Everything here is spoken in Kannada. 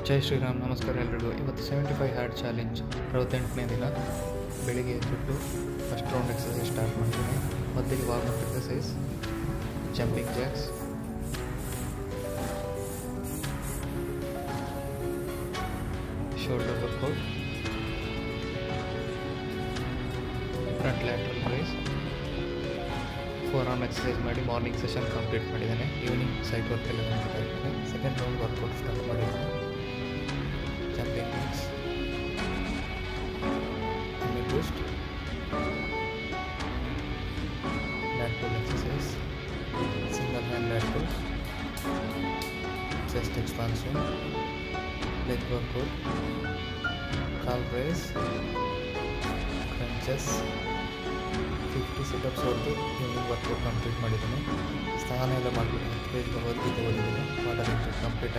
ಜೈ ಶ್ರೀರಾಮ್. ನಮಸ್ಕಾರ ಎಲ್ರಿಗೂ. ಇವತ್ತು 75 ಹ್ಯಾಡ್ ಚಾಲೆಂಜ್ 68ನೇ ದಿನ. ಬೆಳಿಗ್ಗೆ ಎದ್ಬಿಟ್ಟು ಫಸ್ಟ್ ರೌಂಡ್ ಎಕ್ಸಸೈಸ್ ಸ್ಟಾರ್ಟ್ ಮಾಡ್ತೀನಿ. ಮೊದಲಿಗೆ warm up exercise, jumping jacks, shoulder workout, front lateral raise, forearm exercise ಮಾಡಿ ಮಾರ್ನಿಂಗ್ ಸೆಷನ್ ಕಂಪ್ಲೀಟ್ ಮಾಡಿದ್ದೇನೆ. ಈವ್ನಿಂಗ್ ಸೈಡ್ ವರ್ಕ್ ಎಲ್ಲ ಮಾಡ್ತಾ ಇದ್ದೇನೆ. ಸೆಕೆಂಡ್ ರೌಂಡ್ ವರ್ಕೌಟ್ ಸ್ಟಾರ್ಟ್ ಮಾಡಿದ್ದೇನೆ. Jumping jacks, tummy twist, lat pull exercise, single hand lat pull, chest expansion, leg workout, calf raise, crunches, 50 sit-ups ಹೊರತು ಈವ್ನಿಂಗ್ ವರ್ಕೌಟ್ ಕಂಪ್ಲೀಟ್ ಮಾಡಿದ್ದೀನಿ. ಸ್ನಾನ ಎಲ್ಲ ಮಾಡಿಬಿಟ್ಟು 10 kg ಭಗವದ್ಗೀತೆ ಓದಿದ್ದೀನಿ. Water intake complete